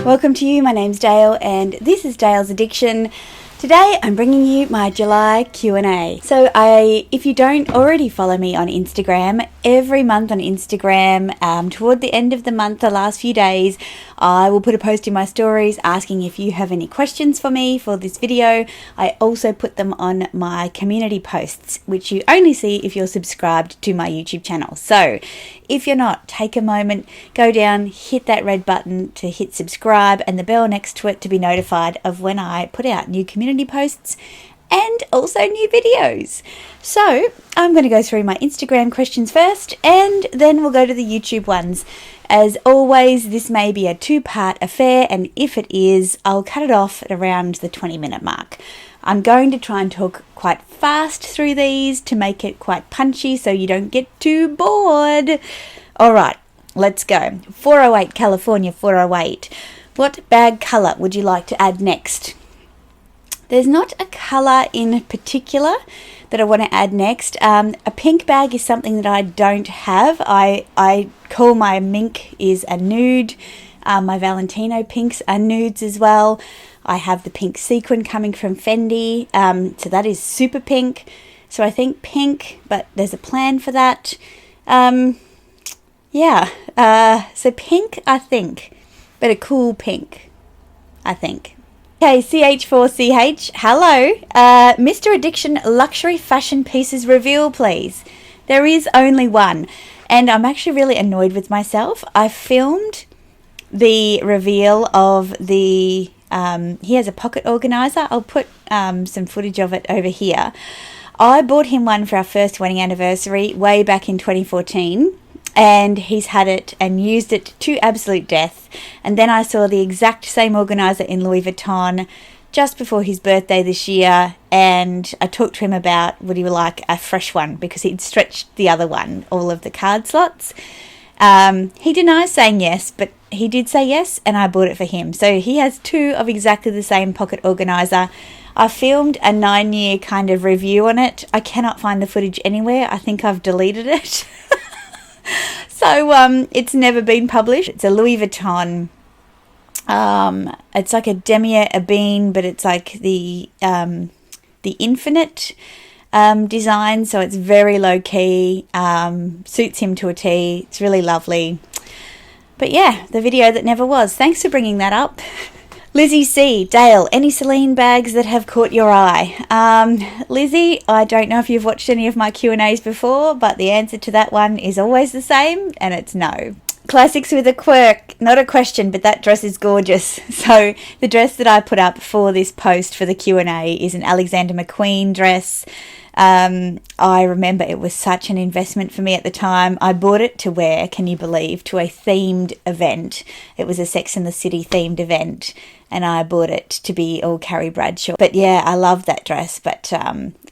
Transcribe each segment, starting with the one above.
Welcome to you, my name's Dale and this is Dale's Addiction. Today I'm bringing you my July Q&A. So if you don't already follow me on Instagram, every month on Instagram, toward the end of the month, the last few days, I will put a post in my stories asking if you have any questions for me for this video. I also put them on my community posts, which you only see if you're subscribed to my YouTube channel. So if you're not, take a moment, go down, hit that red button to hit subscribe and the bell next to it to be notified of when I put out new community posts and also new videos. So I'm going to go through my Instagram questions first and then we'll go to the YouTube ones. As always, this may be a two-part affair, and if it is, I'll cut it off at around the 20-minute mark. I'm going to try and talk quite fast through these to make it quite punchy so you don't get too bored. Alright, let's go. 408 California 408. What bag colour would you like to add next? There's not a colour in particular that I want to add next. A pink bag is something that I don't have. I call my mink is a nude. My Valentino pinks are nudes as well. I have the pink sequin coming from Fendi. So that is super pink. So I think pink, but there's a plan for that. So pink, I think. But a cool pink, I think. Okay, CH4CH, hello. Mr. Addiction luxury fashion pieces reveal, please. There is only one, and I'm actually really annoyed with myself. I filmed the reveal of the, he has a pocket organizer. I'll put some footage of it over here. I bought him one for our first wedding anniversary way back in 2014. And he's had it and used it to absolute death. And then I saw the exact same organizer in Louis Vuitton just before his birthday this year, and I talked to him about would he like a fresh one because he'd stretched the other one, all of the card slots. He denies saying yes, but he did say yes, and I bought it for him. So he has two of exactly the same pocket organizer. I filmed a 9-year kind of review on it. I cannot find the footage anywhere. I think I've deleted it. So it's never been published. It's a Louis Vuitton. It's like a damier ebene, but it's like the infinite design. So it's very low key. Suits him to a T. It's really lovely. But yeah, the video that never was. Thanks for bringing that up. Lizzie C. Dale, any Celine bags that have caught your eye? Lizzie, I don't know if you've watched any of my Q&As before, but the answer to that one is always the same, and it's no. Classics with a quirk, not a question, but that dress is gorgeous. So the dress that I put up for this post for the Q&A is an Alexander McQueen dress. I remember it was such an investment for me at the time. I bought it to wear, can you believe, to a themed event. It was a Sex and the City themed event, and I bought it to be all Carrie Bradshaw. But yeah, I love that dress, but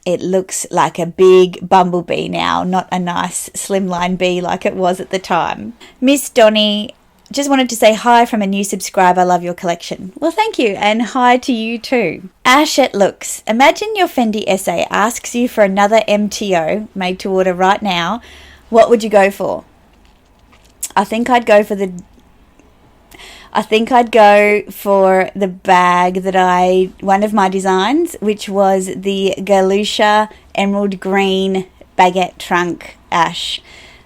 it looks like a big bumblebee now, not a nice slimline bee like it was at the time. Miss Donnie, just wanted to say hi from a new subscriber. I love your collection. Well, thank you, and hi to you too. Ash at Looks. Imagine your Fendi essay asks you for another MTO, made to order right now. What would you go for? I think I'd go for the bag that one of my designs, which was the Galusha Emerald Green Baguette Trunk Ash.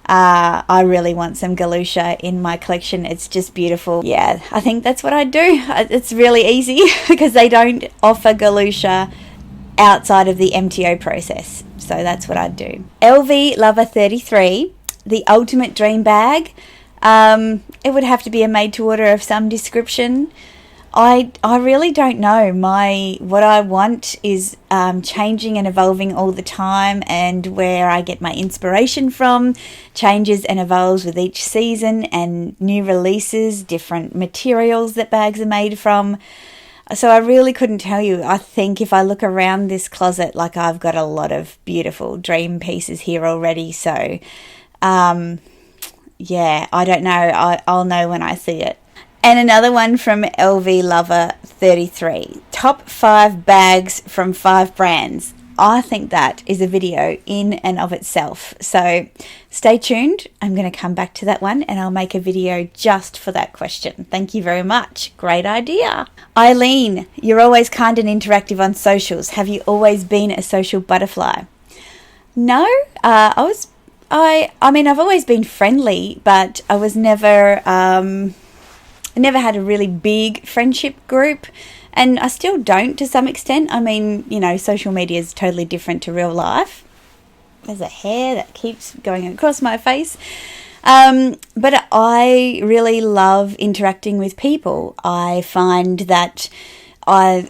I really want some Galusha in my collection. It's just beautiful. Yeah, I think that's what I'd do. It's really easy because they don't offer Galusha outside of the MTO process. So that's what I'd do. LV Lover 33, the ultimate dream bag. It would have to be a made to order of some description. I really don't know. What I want is changing and evolving all the time, and where I get my inspiration from changes and evolves with each season and new releases, different materials that bags are made from. So I really couldn't tell you. I think if I look around this closet, like I've got a lot of beautiful dream pieces here already. So yeah, I don't know. I'll know when I see it. And another one from LV Lover 33. Top 5 bags from 5 brands. I think that is a video in and of itself. So stay tuned. I'm going to come back to that one and I'll make a video just for that question. Thank you very much. Great idea. Eileen, you're always kind and interactive on socials. Have you always been a social butterfly? No, I've always been friendly, but I was never, I never had a really big friendship group. And I still don't to some extent. I mean, social media is totally different to real life. There's a hair that keeps going across my face. But I really love interacting with people. I find that I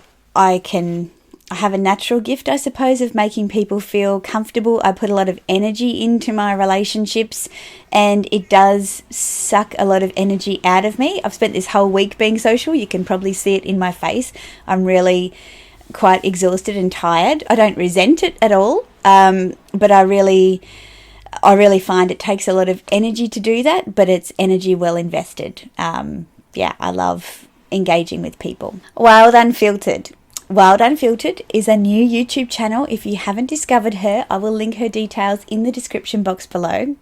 have a natural gift, I suppose, of making people feel comfortable. I put a lot of energy into my relationships and it does suck a lot of energy out of me. I've spent this whole week being social. You can probably see it in my face. I'm really quite exhausted and tired. I don't resent it at all, but I really find it takes a lot of energy to do that, but it's energy well invested. I love engaging with people. Wild Unfiltered. Wild Unfiltered is a new YouTube channel. If you haven't discovered her, I will link her details in the description box below.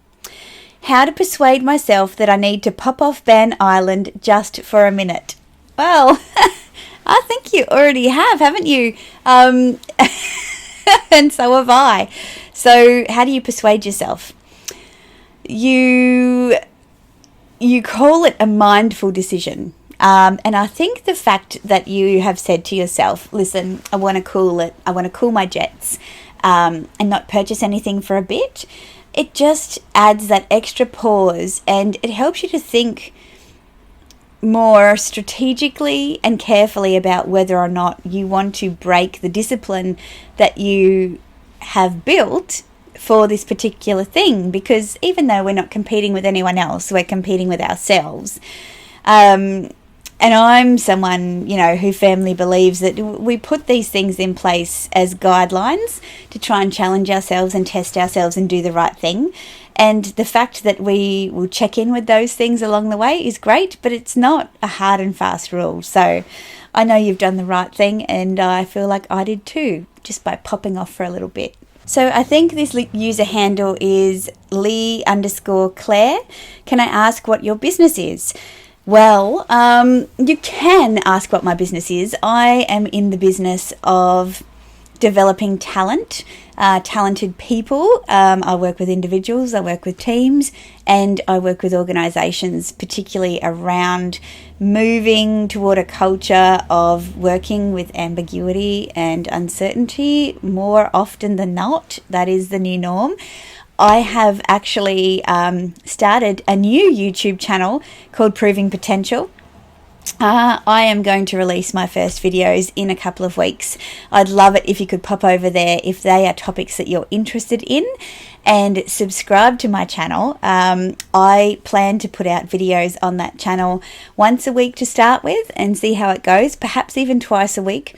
How to persuade myself that I need to pop off Ban Island just for a minute. Well, I think you already have, haven't you? And so have I. So how do you persuade yourself? You call it a mindful decision. And I think the fact that you have said to yourself, listen, I want to cool my jets, and not purchase anything for a bit, it just adds that extra pause and it helps you to think more strategically and carefully about whether or not you want to break the discipline that you have built for this particular thing. Because even though we're not competing with anyone else, we're competing with ourselves. And I'm someone, who firmly believes that we put these things in place as guidelines to try and challenge ourselves and test ourselves and do the right thing. And the fact that we will check in with those things along the way is great, but it's not a hard and fast rule. So I know you've done the right thing, and I feel like I did too, just by popping off for a little bit. So I think this user handle is Lee_Claire. Can I ask what your business is? Well, you can ask what my business is. I am in the business of developing talented people. I work with individuals, I work with teams, and I work with organisations, particularly around moving toward a culture of working with ambiguity and uncertainty more often than not. That is the new norm. I have actually started a new YouTube channel called Proving Potential. I am going to release my first videos in a couple of weeks. I'd love it if you could pop over there if they are topics that you're interested in, and subscribe to my channel. I plan to put out videos on that channel once a week to start with and see how it goes, perhaps even twice a week.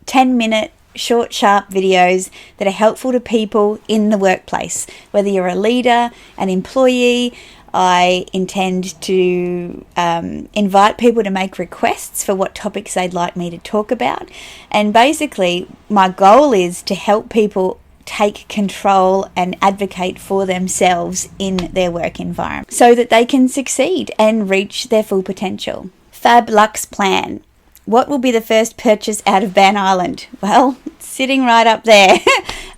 10-minute short, sharp videos that are helpful to people in the workplace. Whether you're a leader, an employee, I intend to invite people to make requests for what topics they'd like me to talk about. And basically, my goal is to help people take control and advocate for themselves in their work environment so that they can succeed and reach their full potential. Fab Lux Plan. What will be the first purchase out of Ban Island? Well, it's sitting right up there.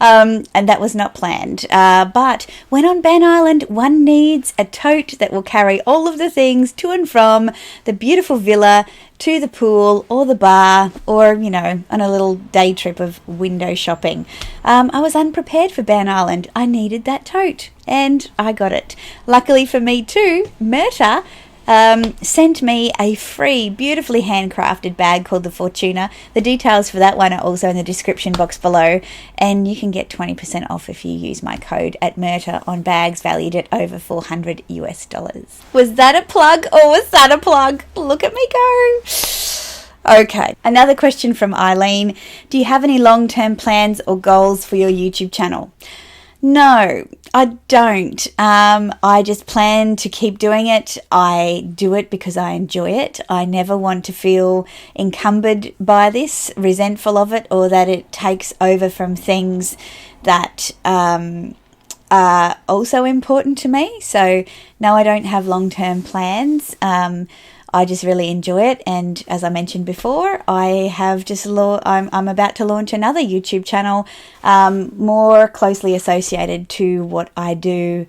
And that was not planned. But when on Ban Island, one needs a tote that will carry all of the things to and from the beautiful villa to the pool or the bar, or, on a little day trip of window shopping. I was unprepared for Ban Island. I needed that tote and I got it. Luckily for me too, Myrta sent me a free, beautifully handcrafted bag called the Fortuna. The details for that one are also in the description box below, and you can get 20% off if you use my code at Myrta on bags valued at over $400 US. Was that a plug or was that a plug? Look at me go. Okay, another question from Eileen. Do you have any long-term plans or goals for your YouTube channel? No, I don't. I just plan to keep doing it. I do it because I enjoy it. I never want to feel encumbered by this, resentful of it, or that it takes over from things that are also important to me. So no, I don't have long-term plans. I just really enjoy it, and as I mentioned before, I'm about to launch another YouTube channel, more closely associated to what I do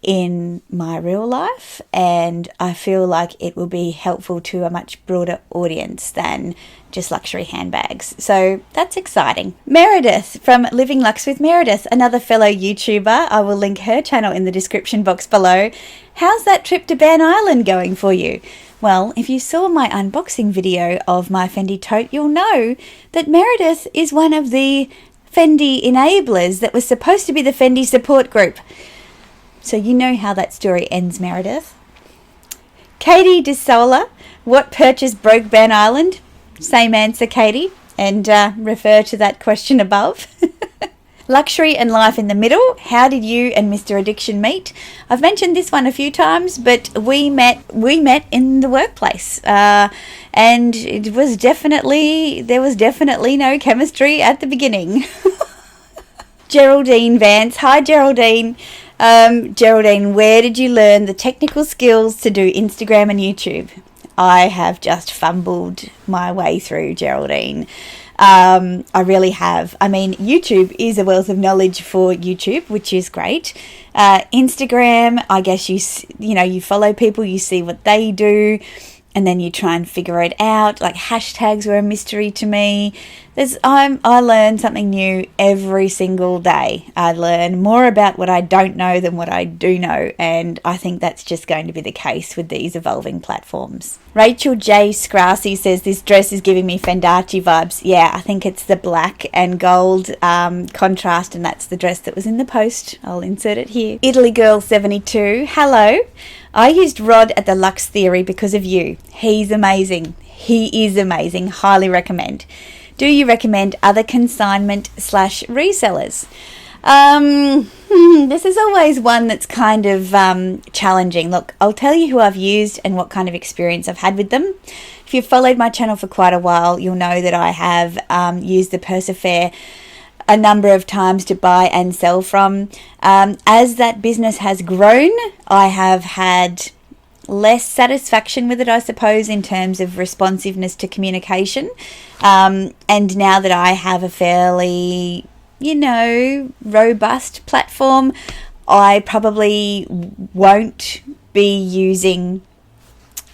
in my real life, and I feel like it will be helpful to a much broader audience than just luxury handbags. So that's exciting. Meredith from Living Lux with Meredith, another fellow YouTuber. I will link her channel in the description box below. How's that trip to Ben Island going for you? Well, if you saw my unboxing video of my Fendi tote, you'll know that Meredith is one of the Fendi enablers that was supposed to be the Fendi support group. So you know how that story ends, Meredith. Katie DeSola, what purchase broke Ben Island? Same answer, Katie, and refer to that question above. Luxury and life in the middle. How did you and Mr. Addiction meet? I've mentioned this one a few times, but we met in the workplace, and there was definitely no chemistry at the beginning. Geraldine Vance. Hi, Geraldine. Geraldine, where did you learn the technical skills to do Instagram and YouTube? I have just fumbled my way through, Geraldine. I really have. I mean, YouTube is a wealth of knowledge for YouTube, which is great. Instagram, I guess you follow people, you see what they do, and then you try and figure it out. Like hashtags were a mystery to me. I learn something new every single day. I learn more about what I don't know than what I do know, and I think that's just going to be the case with these evolving platforms. Rachel J. Scrassy says, this dress is giving me Fendace vibes. Yeah, I think it's the black and gold contrast, and that's the dress that was in the post. I'll insert it here. Italy Girl 72, hello. I used Rod at the Luxe Theory because of you. He's amazing. He is amazing. Highly recommend. Do you recommend other consignment/resellers? This is always one that's kind of challenging. Look, I'll tell you who I've used and what kind of experience I've had with them. If you've followed my channel for quite a while, you'll know that I have used the Persefair a number of times to buy and sell from. As that business has grown, I have had less satisfaction with it, I suppose, in terms of responsiveness to communication. And now that I have a fairly, robust platform, I probably won't be using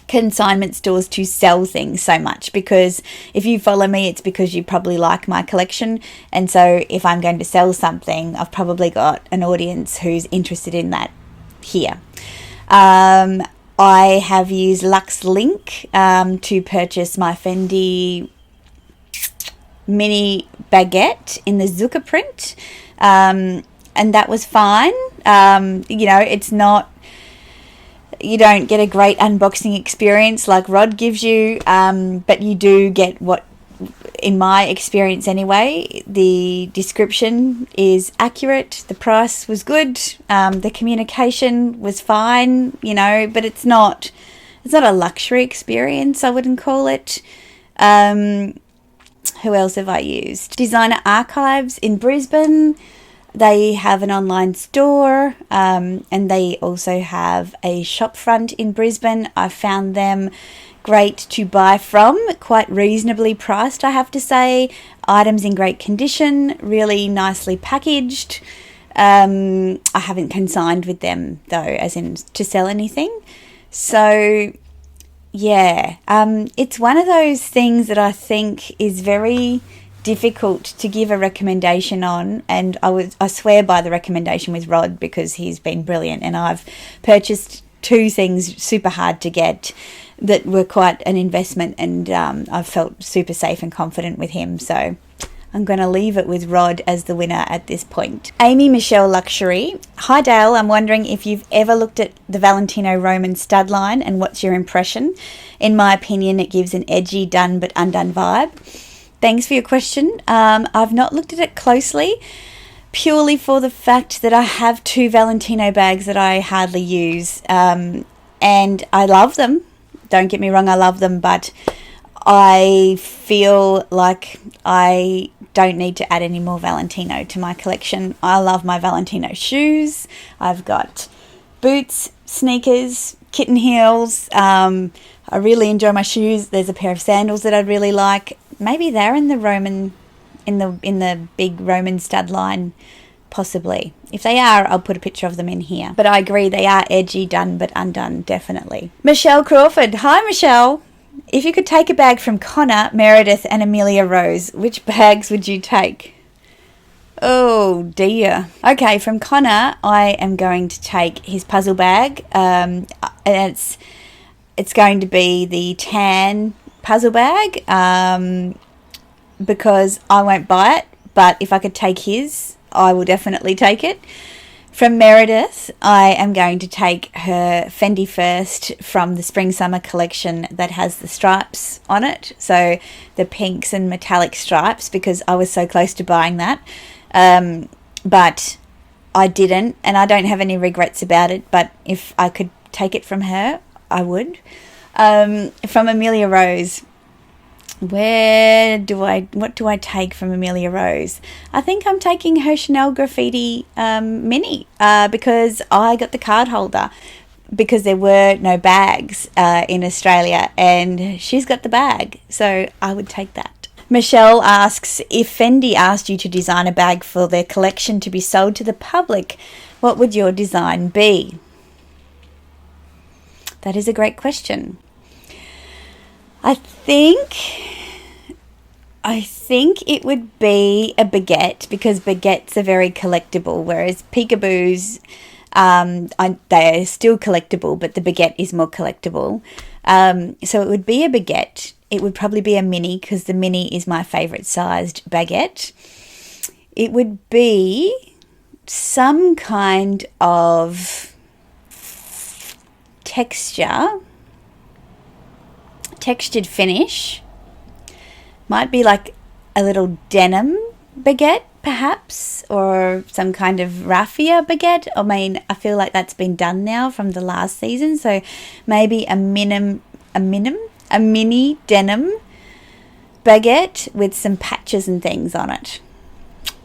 consignment stores to sell things so much, because if you follow me, it's because you probably like my collection, and so if I'm going to sell something, I've probably got an audience who's interested in that here. I have used LuxLink to purchase my Fendi mini baguette in the Zucca print, and that was fine. It's not, you don't get a great unboxing experience like Rod gives you, but you do get what, in my experience anyway, the description is accurate, the price was good, the communication was fine, but it's not a luxury experience, I wouldn't call it. Who else have I used? Designer Archives in Brisbane. They have an online store, and they also have a shop front in Brisbane. I found them great to buy from, quite reasonably priced, I have to say. Items in great condition, really nicely packaged. I haven't consigned with them though, as in to sell anything. So yeah, it's one of those things that I think is very difficult to give a recommendation on, and I swear by the recommendation with Rod, because he's been brilliant, and I've purchased 2 things super hard to get that were quite an investment, and I've felt super safe and confident with him, so I'm going to leave it with Rod as the winner at this point. Amy Michelle Luxury. Hi Dale, I'm wondering if you've ever looked at the Valentino Roman stud line and what's your impression? In my opinion, it gives an edgy, done but undone vibe. Thanks for your question. I've not looked at it closely, purely for the fact that I have 2 Valentino bags that I hardly use, and I love them. Don't get me wrong, I love them, but I feel like I don't need to add any more Valentino to my collection. I love my Valentino shoes. I've got boots, sneakers, kitten heels. I really enjoy my shoes. There's a pair of sandals that I'd really like. Maybe they're in the big Roman stud line, possibly. If they are, I'll put a picture of them in here. But I agree, they are edgy, done but undone, definitely. Michelle Crawford. Hi, Michelle. If you could take a bag from Connor, Meredith and Amelia Rose, which bags would you take? Oh dear. Okay, from Connor, I am going to take his puzzle bag. And it's going to be the tan puzzle bag, because I won't buy it, but if I could take his, I will definitely take it. From Meredith, I am going to take her Fendi First from the Spring-Summer collection that has the stripes on it. So the pinks and metallic stripes, because I was so close to buying that. But I didn't, and I don't have any regrets about it. But if I could take it from her, I would. From Amelia Rose, what do I take from Amelia Rose? I think I'm taking her Chanel Graffiti Mini, because I got the card holder because there were no bags in Australia, and she's got the bag, so I would take that. Michelle asks, if Fendi asked you to design a bag for their collection to be sold to the public, what would your design be? That is a great question. I think it would be a baguette, because baguettes are very collectible, whereas peekaboos, they are still collectible, but the baguette is more collectible. So it would be a baguette. It would probably be a mini, because the mini is my favourite sized baguette. It would be some kind of textured finish. Might be like a little denim baguette, perhaps, or some kind of raffia baguette. I mean, I feel like that's been done now from the last season, so maybe a mini denim baguette with some patches and things on it.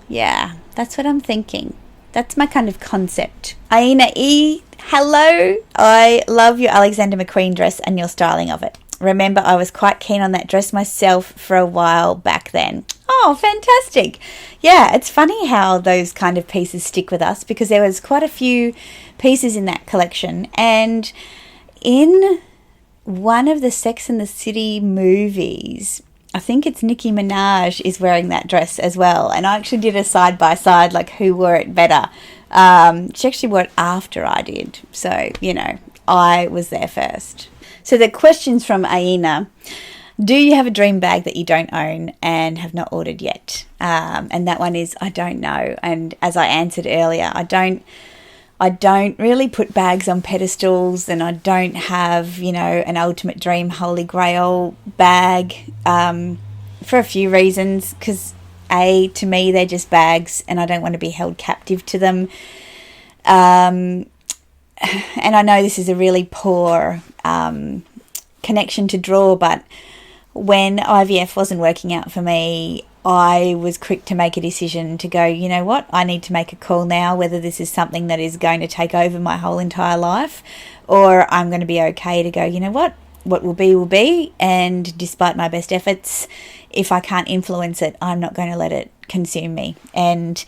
Yeah, that's what I'm thinking. That's my kind of concept. Aina E, hello. I love your Alexander McQueen dress and your styling of it. Remember, I was quite keen on that dress myself for a while back then. Oh, fantastic. Yeah, it's funny how those kind of pieces stick with us, because there was quite a few pieces in that collection. And in one of the Sex and the City movies, I think it's Nicki Minaj is wearing that dress as well. And I actually did a side-by-side, like who wore it better. She actually wore it after I did. So, I was there first. So the question's from Aina. Do you have a dream bag that you don't own and have not ordered yet? And that one is, I don't know. And as I answered earlier, I don't really put bags on pedestals, and I don't have, an ultimate dream holy grail bag, for a few reasons. Because to me, they're just bags and I don't want to be held captive to them. And I know this is a really poor connection to draw, but when IVF wasn't working out for me, I was quick to make a decision to go, you know what, I need to make a call now whether this is something that is going to take over my whole entire life, or I'm going to be okay to go, you know what will be, and despite my best efforts, if I can't influence it, I'm not going to let it consume me. And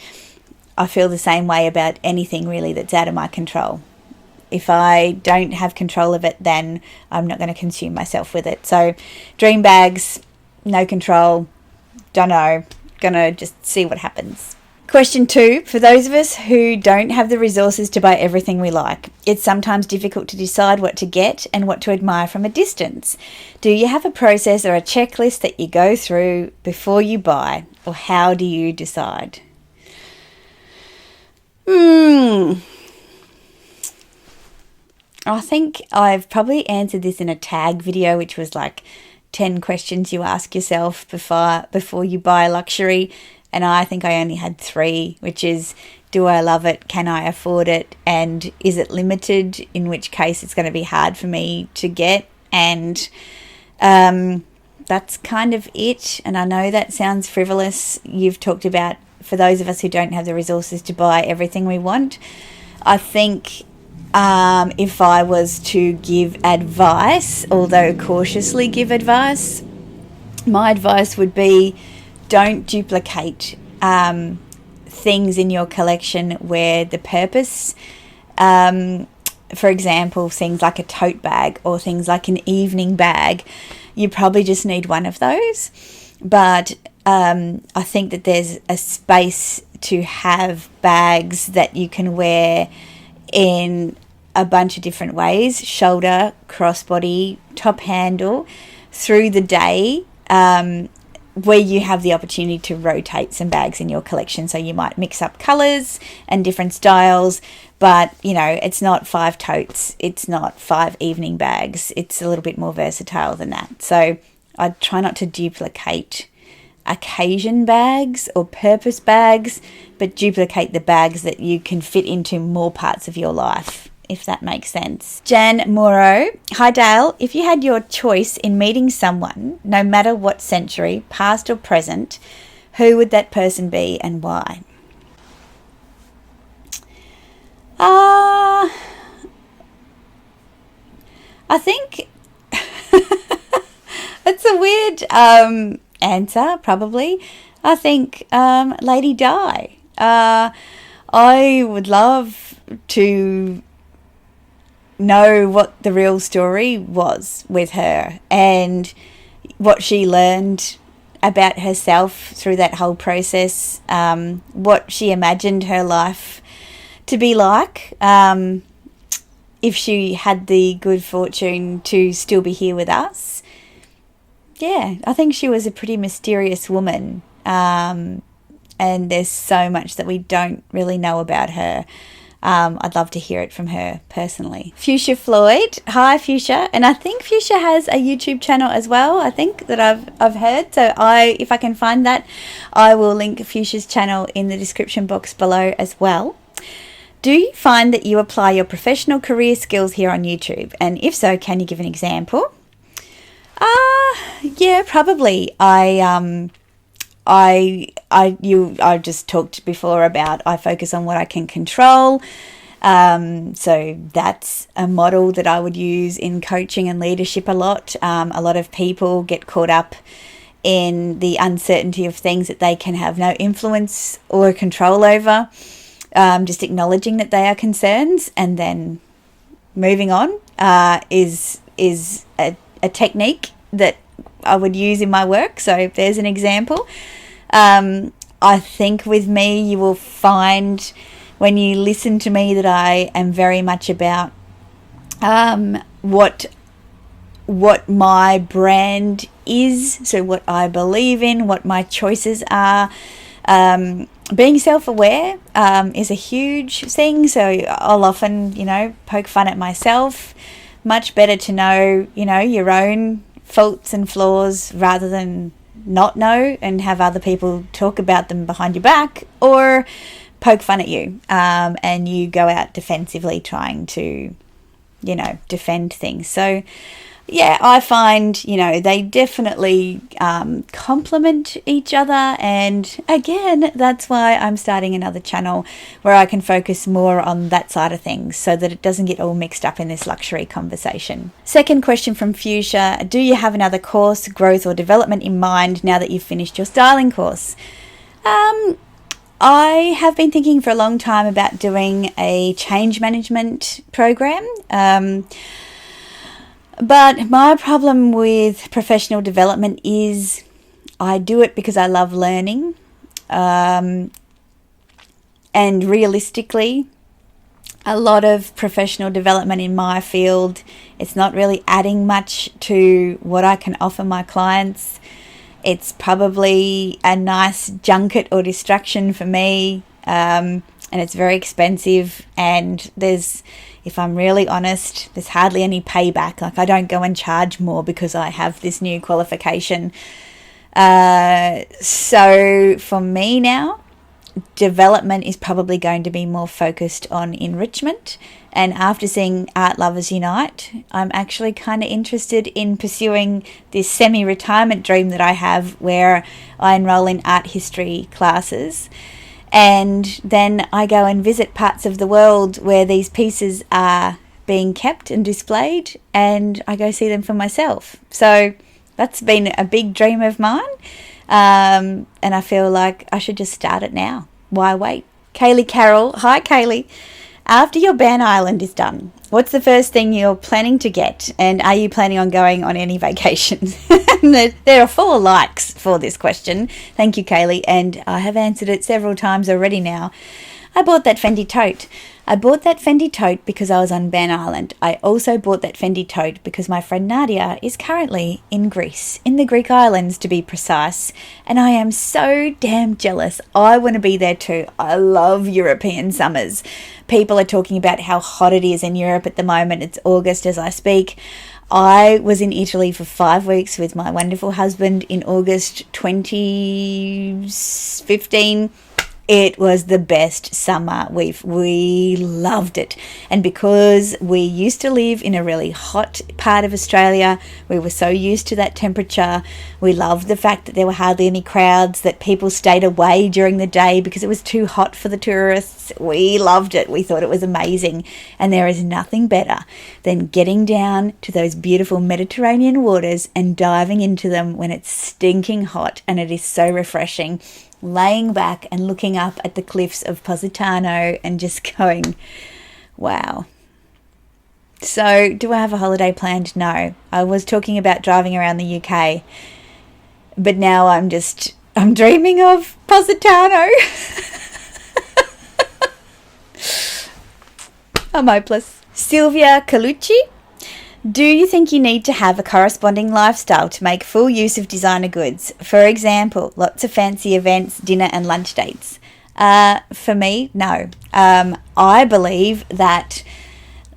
I feel the same way about anything really that's out of my control. If I don't have control of it, then I'm not going to consume myself with it. So dream bags, no control, don't know, gonna just see what happens. Question 2, for those of us who don't have the resources to buy everything we like, it's sometimes difficult to decide what to get and what to admire from a distance. Do you have a process or a checklist that you go through before you buy, or how do you decide? I think I've probably answered this in a tag video, which was like 10 questions you ask yourself before you buy luxury. and I think I only had 3, which is, do I love it? Can I afford it? And is it limited? In which case it's going to be hard for me to get. And that's kind of it. And I know that sounds frivolous. You've talked about, for those of us who don't have the resources to buy everything we want, I think if I was to give advice, although cautiously give advice, my advice would be, don't duplicate things in your collection where the purpose, for example, things like a tote bag or things like an evening bag, you probably just need one of those. But I think that there's a space to have bags that you can wear in a bunch of different ways: shoulder, crossbody, top handle, through the day, where you have the opportunity to rotate some bags in your collection. So you might mix up colours and different styles, but it's not 5 totes, it's not 5 evening bags, it's a little bit more versatile than that. So I try not to duplicate occasion bags or purpose bags, but duplicate the bags that you can fit into more parts of your life, if that makes sense. Jan Moro: hi Dale, if you had your choice in meeting someone, no matter what century, past or present, who would that person be and why? I think it's a weird answer, probably. I think Lady Di. I would love to know what the real story was with her and what she learned about herself through that whole process, what she imagined her life to be like, if she had the good fortune to still be here with us. Yeah, I think she was a pretty mysterious woman, and there's so much that we don't really know about her. I'd love to hear it from her personally. Fuchsia Floyd: hi Fuchsia, and I think Fuchsia has a YouTube channel as well, I think, that I've heard. So if I can find that, I will link Fuchsia's channel in the description box below as well. Do you find that you apply your professional career skills here on YouTube? And if so, can you give an example? Yeah, probably. I just talked before about, I focus on what I can control. So that's a model that I would use in coaching and leadership a lot. A lot of people get caught up in the uncertainty of things that they can have no influence or control over. Just acknowledging that they are concerns and then moving on is a technique that I would use in my work. So there's an example. I think with me, you will find when you listen to me that I am very much about what my brand is, so what I believe in, what my choices are. Being self-aware is a huge thing, so I'll often, poke fun at myself. Much better to know, your own faults and flaws rather than not know and have other people talk about them behind your back or poke fun at you, and you go out defensively trying to, defend things. So yeah, I find, they definitely complement each other. And again, that's why I'm starting another channel where I can focus more on that side of things so that it doesn't get all mixed up in this luxury conversation. Second question from Fuchsia: do you have another course, growth or development in mind now that you've finished your styling course? I have been thinking for a long time about doing a change management program. But my problem with professional development is I do it because I love learning. And realistically, a lot of professional development in my field, it's not really adding much to what I can offer my clients. It's probably a nice junket or distraction for me. And it's very expensive, and if I'm really honest, there's hardly any payback. Like, I don't go and charge more because I have this new qualification. So for me now, development is probably going to be more focused on enrichment. And after seeing Art Lovers Unite, I'm actually kind of interested in pursuing this semi-retirement dream that I have, where I enroll in art history classes. And then I go and visit parts of the world where these pieces are being kept and displayed, and I go see them for myself. So that's been a big dream of mine. And I feel like I should just start it now. Why wait? Kaylee Carroll. Hi, Kaylee. After your Ban Island is done, what's the first thing you're planning to get? And are you planning on going on any vacations? There are 4 likes for this question. Thank you, Kaylee. And I have answered it several times already now. I bought that Fendi tote. I bought that Fendi tote because I was on Ban Island. I also bought that Fendi tote because my friend Nadia is currently in Greece, in the Greek islands to be precise, and I am so damn jealous. I want to be there too. I love European summers. People are talking about how hot it is in Europe at the moment. It's August as I speak. I was in Italy for 5 weeks with my wonderful husband in August 2015. It was the best summer. We loved it. And because we used to live in a really hot part of Australia, we were so used to that temperature. We loved the fact that there were hardly any crowds, that people stayed away during the day because it was too hot for the tourists. We loved it. We thought it was amazing. And there is nothing better than getting down to those beautiful Mediterranean waters and diving into them when it's stinking hot, and it is so refreshing. Laying back and looking up at the cliffs of Positano and just going, wow. So, do I have a holiday planned? No. I was talking about driving around the UK, but now I'm dreaming of Positano. I'm hopeless. Sylvia Colucci. Do you think you need to have a corresponding lifestyle to make full use of designer goods? For example, lots of fancy events, dinner and lunch dates. For me, no. I believe that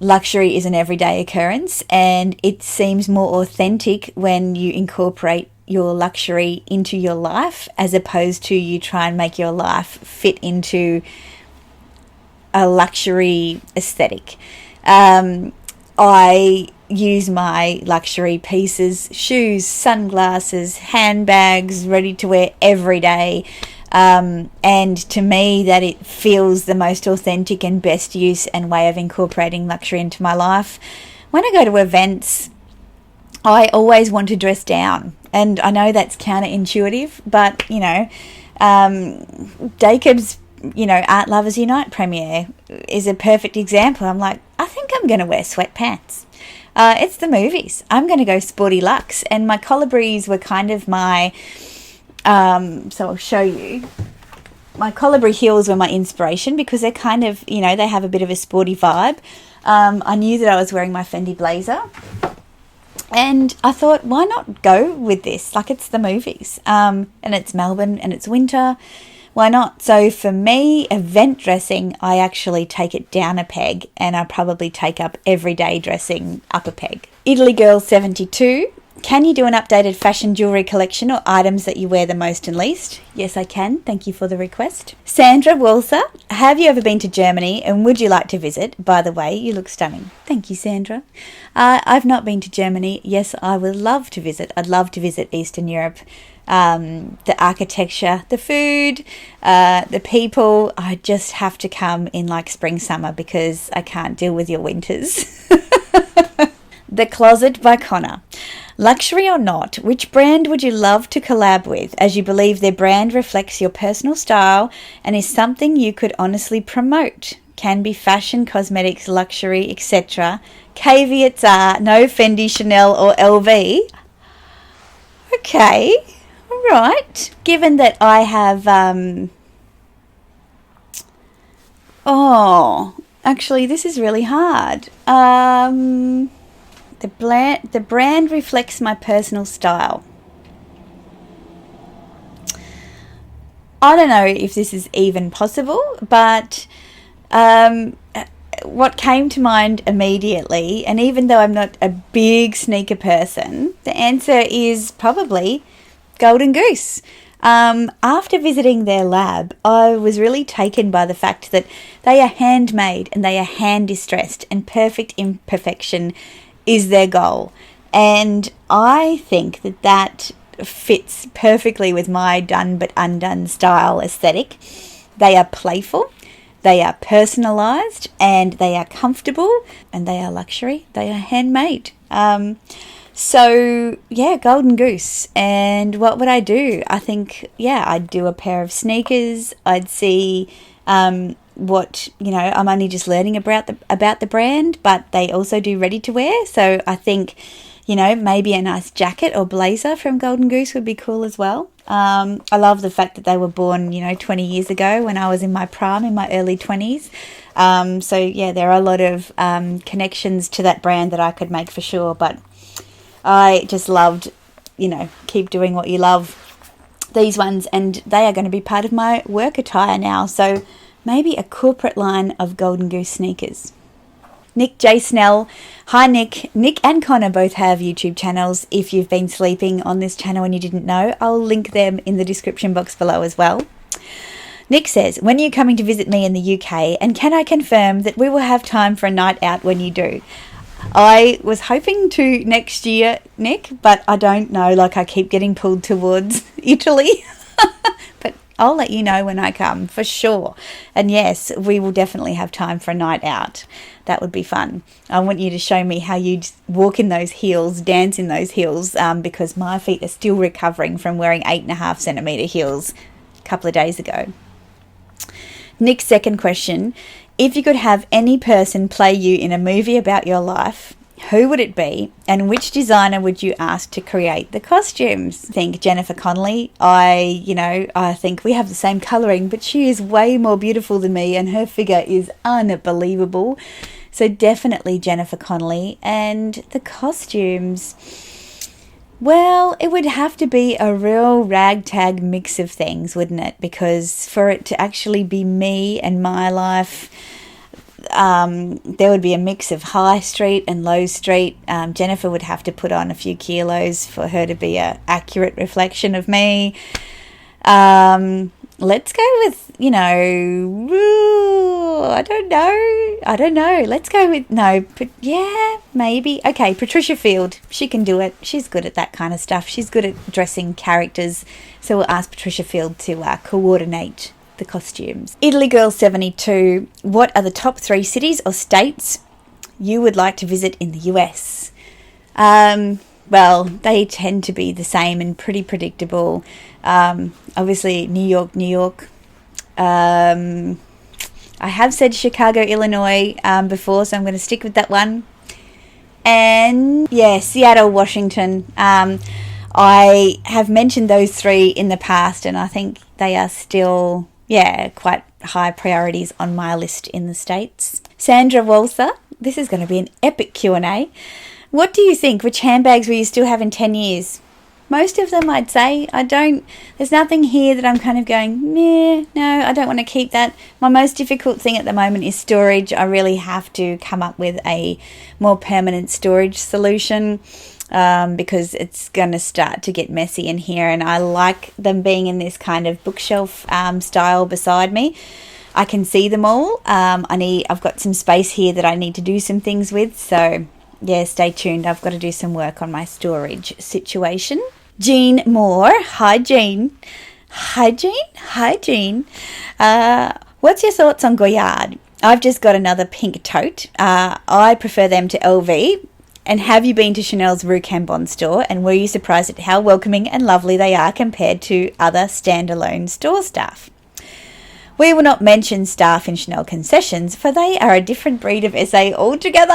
luxury is an everyday occurrence, and it seems more authentic when you incorporate your luxury into your life, as opposed to you try and make your life fit into a luxury aesthetic. I use my luxury pieces, shoes, sunglasses, handbags, ready to wear every day. And to me, that it feels the most authentic and best use and way of incorporating luxury into my life. When I go to events, I always want to dress down. And I know that's counterintuitive, but, Jacob's, Art Lovers Unite premiere is a perfect example. I'm like, I think I'm going to wear sweatpants. It's the movies. I'm going to go sporty luxe. And my colibris were kind of my, so I'll show you. My colibri heels were my inspiration because they're kind of, they have a bit of a sporty vibe. I knew that I was wearing my Fendi blazer. And I thought, why not go with this? Like, it's the movies. And it's Melbourne and it's winter. Why not? So for me, event dressing, I actually take it down a peg, and I probably take up everyday dressing up a peg. Italy Girl 72. Can you do an updated fashion jewellery collection or items that you wear the most and least? Yes, I can. Thank you for the request. Sandra Walser. Have you ever been to Germany, and would you like to visit? By the way, you look stunning. Thank you, Sandra. I've not been to Germany. Yes, I would love to visit. I'd love to visit Eastern Europe. The architecture, the food, the people. I just have to come in like spring, summer, because I can't deal with your winters. The Closet by Connor. Luxury or not, which brand would you love to collab with, as you believe their brand reflects your personal style and is something you could honestly promote? Can be fashion, cosmetics, luxury, etc. Caveats are no Fendi, Chanel or LV. Okay. Right. Given that I have, actually, this is really hard. The brand reflects my personal style. I don't know if this is even possible, but what came to mind immediately, and even though I'm not a big sneaker person, the answer is probably Golden Goose. After visiting their lab, I was really taken by the fact that they are handmade and they are hand distressed, and perfect imperfection is their goal. And I think that fits perfectly with my done but undone style aesthetic. They are playful, they are personalised, and they are comfortable, and they are luxury. They are handmade. So, yeah, Golden Goose. And what would I do? I think, I'd do a pair of sneakers. I'd see what, I'm only just learning about the brand, but they also do ready to wear. So I think, maybe a nice jacket or blazer from Golden Goose would be cool as well. I love the fact that they were born, 20 years ago when I was in my prime, in my early 20s. There are a lot of connections to that brand that I could make for sure, but I just loved, keep doing what you love, these ones, and they are going to be part of my work attire now. So maybe a corporate line of Golden Goose sneakers. Nick J. Snell. Hi, Nick. Nick and Connor both have YouTube channels. If you've been sleeping on this channel and you didn't know, I'll link them in the description box below as well. Nick says, when are you coming to visit me in the UK, and can I confirm that we will have time for a night out when you do? I was hoping to next year, Nick, but I don't know, I keep getting pulled towards Italy. But I'll let you know when I come, for sure. And yes, we will definitely have time for a night out. That would be fun. I want you to show me how you walk in those heels, dance in those heels, because my feet are still recovering from wearing 8.5 centimetre heels a couple of days ago. Nick's second question: if you could have any person play you in a movie about your life, who would it be, and which designer would you ask to create the costumes? I think Jennifer Connelly. I think we have the same colouring, but she is way more beautiful than me, and her figure is unbelievable. So definitely Jennifer Connelly. And the costumes, well, it would have to be a real ragtag mix of things, wouldn't it? Because for it to actually be me and my life, there would be a mix of high street and low street. Jennifer would have to put on a few kilos for her to be an accurate reflection of me. Let's go with, I don't know. Let's go with, maybe. Okay, Patricia Field. She can do it. She's good at that kind of stuff. She's good at dressing characters. So we'll ask Patricia Field to coordinate the costumes. Italy Girl 72. What are the top 3 cities or states you would like to visit in the US? Well, they tend to be the same and pretty predictable. Obviously, New York. I have said Chicago, Illinois before, so I'm going to stick with that one. And, Seattle, Washington. I have mentioned those 3 in the past, and I think they are still, quite high priorities on my list in the States. Sandra Walser. This is going to be an epic Q&A. What do you think? Which handbags will you still have in 10 years? Most of them, I'd say. There's nothing here that I'm kind of going, no, I don't want to keep that. My most difficult thing at the moment is storage. I really have to come up with a more permanent storage solution because it's going to start to get messy in here, and I like them being in this kind of bookshelf style beside me. I can see them all. I've got some space here that I need to do some things with, so stay tuned. I've got to do some work on my storage situation. Jean Moore. Hi, Jean. Hi, Jean. What's your thoughts on Goyard? I've just got another pink tote. I prefer them to LV. And have you been to Chanel's Rue Cambon store? And were you surprised at how welcoming and lovely they are compared to other standalone store staff? We will not mention staff in Chanel concessions, for they are a different breed of SA altogether.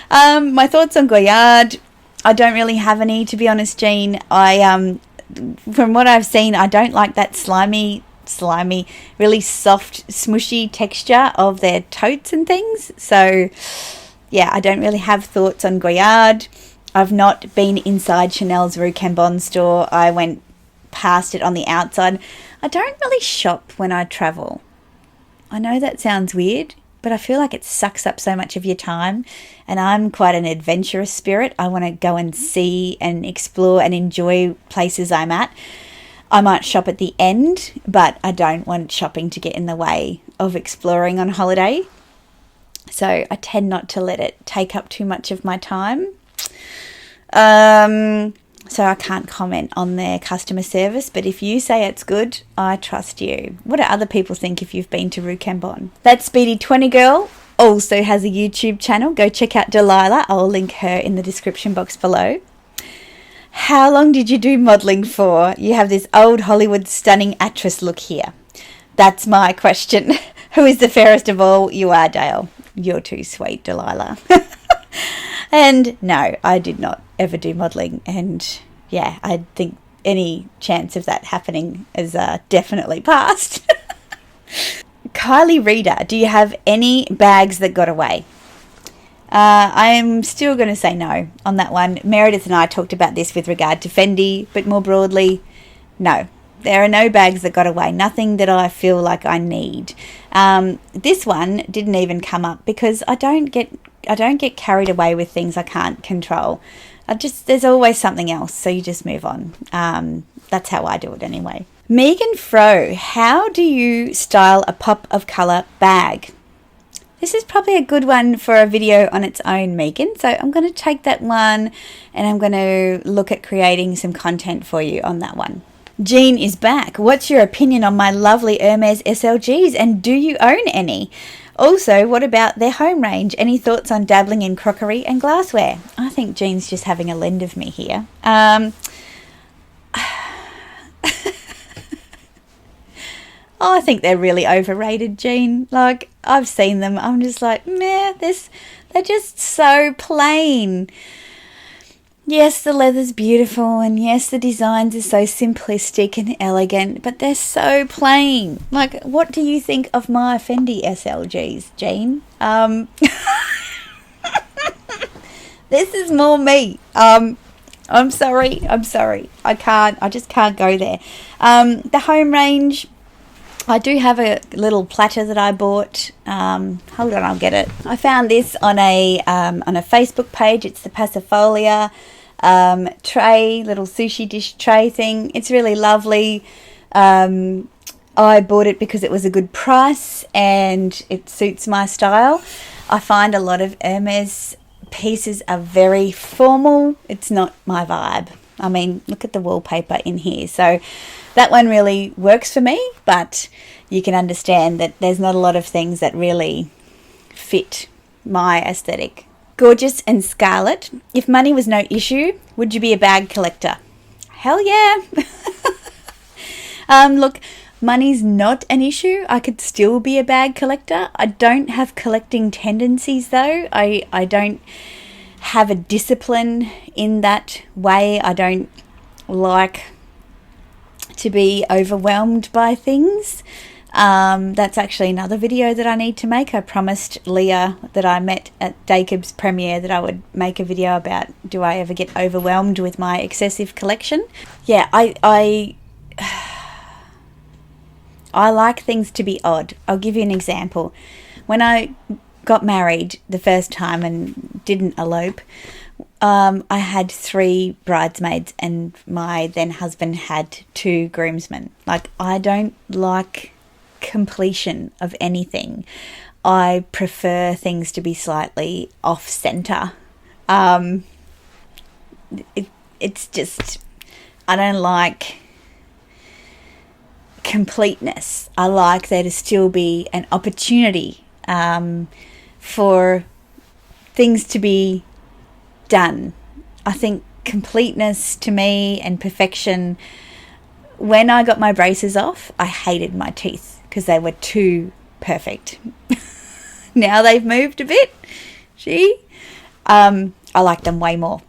My thoughts on Goyard, I don't really have any, to be honest, Jean. From what I've seen, I don't like that slimy, really soft, smushy texture of their totes and things. So, I don't really have thoughts on Goyard. I've not been inside Chanel's Rue Cambon store. I went past it on the outside. I don't really shop when I travel. I know that sounds weird, but I feel like it sucks up so much of your time, and I'm quite an adventurous spirit. I want to go and see and explore and enjoy places I'm at. I might shop at the end, but I don't want shopping to get in the way of exploring on holiday. So I tend not to let it take up too much of my time. So I can't comment on their customer service, but if you say it's good, I trust you. What do other people think if you've been to Rue Cambon? That Speedy 20 girl also has a YouTube channel. Go check out Delilah. I'll link her in the description box below. How long did you do modelling for? You have this old Hollywood stunning actress look here. That's my question. Who is the fairest of all? You are, Dale. You're too sweet, Delilah. And no, I did not ever do modelling. And yeah, I think any chance of that happening is definitely past. Kylie Reader, do you have any bags that got away? I'm still going to say no on that one. Meredith and I talked about this with regard to Fendi, but more broadly, no. There are no bags that got away. Nothing that I feel like I need. This one didn't even come up because I don't get carried away with things I can't control. There's always something else, so you just move on. That's how I do it anyway. Megan Fro, how do you style a pop of colour bag? This is probably a good one for a video on its own, Megan. So I'm going to take that one and I'm going to look at creating some content for you on that one. Jean is back. What's your opinion on my lovely Hermes SLGs, and do you own any? Also, what about their home range? Any thoughts on dabbling in crockery and glassware? I think Jean's just having a lend of me here. I think they're really overrated, Jean. Like, I've seen them. I'm just like, meh, they're just so plain. Yes, the leather's beautiful, and yes, the designs are so simplistic and elegant, but they're so plain. Like, what do you think of my Fendi SLGs, Jean? This is more me. I'm sorry. I just can't go there. The home range, I do have a little platter that I bought. Hold on, I'll get it. I found this on a Facebook page. It's the Passifolia tray, little sushi dish tray thing. It's really lovely. I bought it because it was a good price and it suits my style. I find a lot of Hermes pieces are very formal. It's not my vibe. I mean, look at the wallpaper in here. So that one really works for me, but you can understand that there's not a lot of things that really fit my aesthetic. Gorgeous and Scarlet, if money was no issue, would you be a bag collector? Hell yeah. Look, money's not an issue. I could still be a bag collector. I don't have collecting tendencies though. I don't have a discipline in that way. I don't like to be overwhelmed by things. That's actually another video that I need to make. I promised Leah that I met at Jacob's premiere that I would make a video about, do I ever get overwhelmed with my excessive collection? Yeah, I like things to be odd. I'll give you an example. When I got married the first time and didn't elope, I had 3 bridesmaids and my then husband had 2 groomsmen. Like, I don't like completion of anything. I prefer things to be slightly off center. It's just, I don't like completeness. I like there to still be an opportunity for things to be done. I think completeness to me and perfection, when I got my braces off, I hated my teeth because they were too perfect. Now they've moved a bit. I like them way more.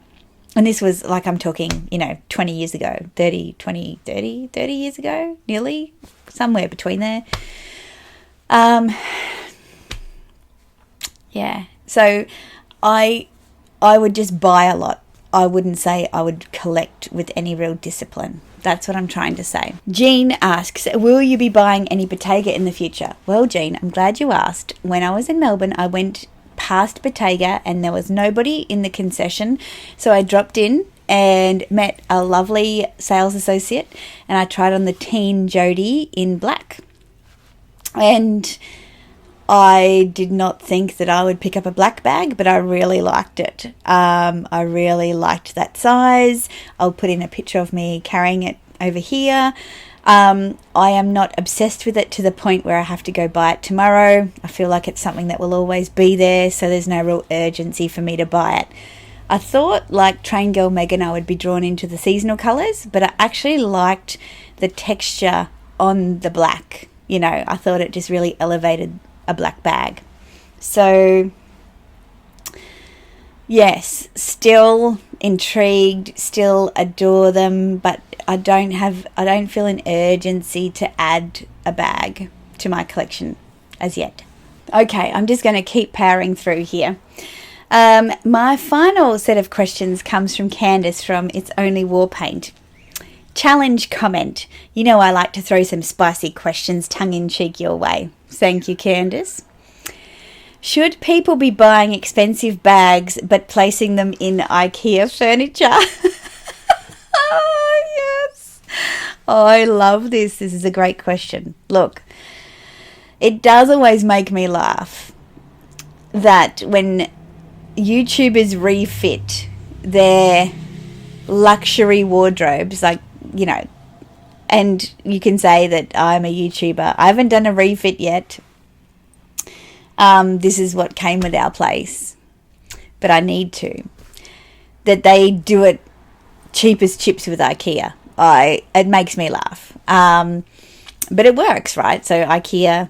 And this was, like, I'm talking, 20 years ago, 30 years ago, nearly, somewhere between there. Yeah, so I would just buy a lot. I wouldn't say I would collect with any real discipline. That's what I'm trying to say. Jean asks, will you be buying any Bottega in the future? Well, Jean, I'm glad you asked. When I was in Melbourne, I went past Bottega and there was nobody in the concession. So I dropped in and met a lovely sales associate, and I tried on the Teen Jodie in black. And I did not think that I would pick up a black bag, but I really liked it. I really liked that size. I'll put in a picture of me carrying it over here. I am not obsessed with it to the point where I have to go buy it tomorrow. I feel like it's something that will always be there, so there's no real urgency for me to buy it. I thought, like Train Girl Megan, I would be drawn into the seasonal colours, but I actually liked the texture on the black. You know, I thought it just really elevated a black bag. So yes, still intrigued, still adore them, but I don't feel an urgency to add a bag to my collection as yet. Okay, I'm just going to keep powering through here. My final set of questions comes from Candice from It's Only War Paint. Challenge comment. You know I like to throw some spicy questions tongue-in-cheek your way. Thank you, Candice. Should people be buying expensive bags but placing them in IKEA furniture? Oh, yes. Oh, I love this. This is a great question. Look, it does always make me laugh that when YouTubers refit their luxury wardrobes, like, you know, and you can say that I'm a YouTuber. I haven't done a refit yet. This is what came with our place, but I need to. That they do it cheap as chips with IKEA. It makes me laugh. But it works, right? So IKEA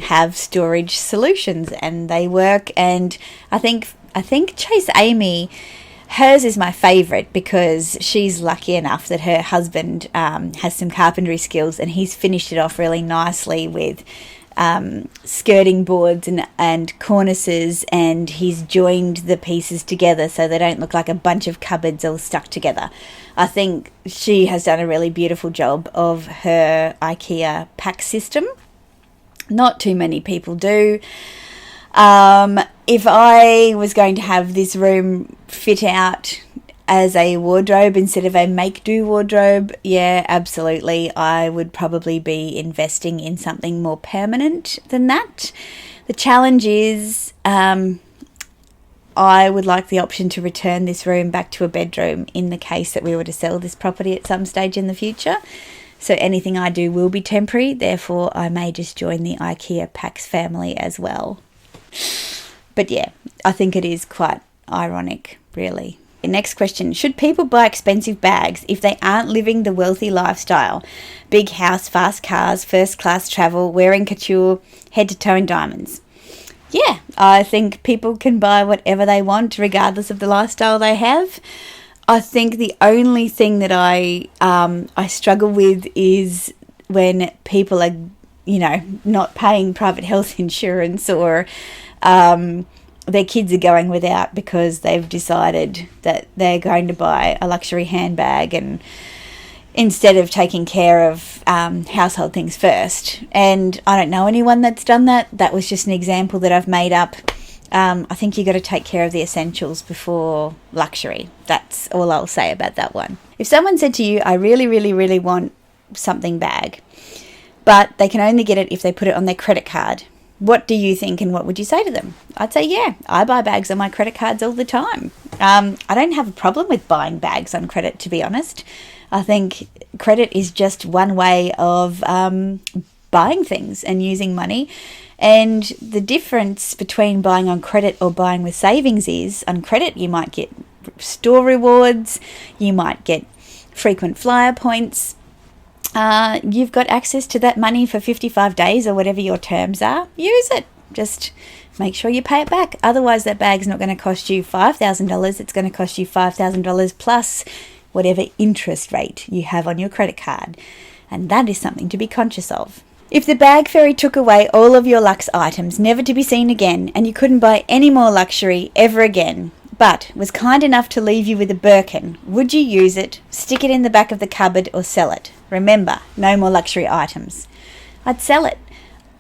have storage solutions and they work. And I think Chase Amy, hers is my favourite because she's lucky enough that her husband has some carpentry skills and he's finished it off really nicely with skirting boards and cornices, and he's joined the pieces together so they don't look like a bunch of cupboards all stuck together. I think she has done a really beautiful job of her IKEA pack system. Not too many people do. If I was going to have this room fit out as a wardrobe instead of a make-do wardrobe, yeah, absolutely, I would probably be investing in something more permanent than that. The challenge is I would like the option to return this room back to a bedroom in the case that we were to sell this property at some stage in the future. So anything I do will be temporary, therefore I may just join the IKEA Pax family as well. But yeah, I think it is quite ironic, really. Next question. Should people buy expensive bags if they aren't living the wealthy lifestyle? Big house, fast cars, first class travel, wearing couture, head to toe in diamonds. Yeah, I think people can buy whatever they want regardless of the lifestyle they have. I think the only thing that I struggle with is when people are, you know, not paying private health insurance, or their kids are going without because they've decided that they're going to buy a luxury handbag and instead of taking care of household things first. And I don't know anyone that's done that. That was just an example that I've made up. I think you got to take care of the essentials before luxury. That's all I'll say about that one. If someone said to you, I really, really, really want something bag, but they can only get it if they put it on their credit card, what do you think and what would you say to them? I'd say, yeah, I buy bags on my credit cards all the time. I don't have a problem with buying bags on credit, to be honest. I think credit is just one way of buying things and using money. And the difference between buying on credit or buying with savings is, on credit you might get store rewards, you might get frequent flyer points. You've got access to that money for 55 days or whatever your terms are. Use it. Just make sure you pay it back. Otherwise, that bag's not going to cost you $5,000. It's going to cost you $5,000 plus whatever interest rate you have on your credit card. And that is something to be conscious of. If the bag fairy took away all of your luxe items, never to be seen again, and you couldn't buy any more luxury ever again, but was kind enough to leave you with a Birkin, would you use it, stick it in the back of the cupboard, or sell it? Remember, no more luxury items. I'd sell it.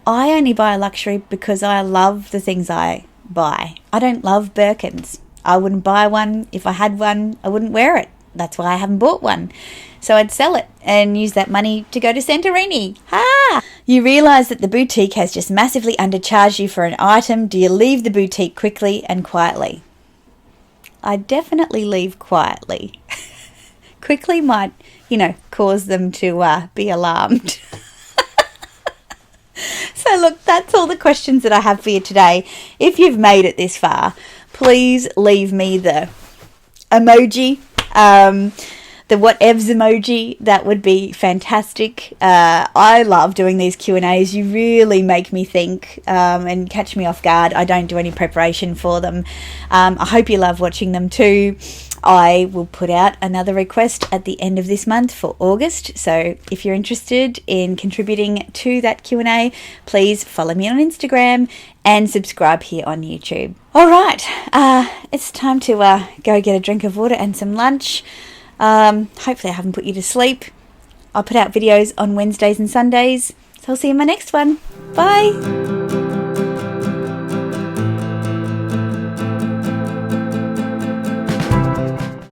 I only buy luxury because I love the things I buy. I don't love Birkins. I wouldn't buy one. If I had one, I wouldn't wear it. That's why I haven't bought one. So I'd sell it and use that money to go to Santorini. Ha! You realise that the boutique has just massively undercharged you for an item. Do you leave the boutique quickly and quietly? I definitely leave quietly. Quickly might, cause them to be alarmed. So look, that's all the questions that I have for you today. If you've made it this far, please leave me the emoji, the whatevs emoji. That would be fantastic. I love doing these Q&As. You really make me think and catch me off guard. I don't do any preparation for them. I hope you love watching them too. I will put out another request at the end of this month for August. So if you're interested in contributing to that Q&A, please follow me on Instagram and subscribe here on YouTube. All right, it's time to go get a drink of water and some lunch. Hopefully I haven't put you to sleep. I'll put out videos on Wednesdays and Sundays. So I'll see you in my next one. Bye.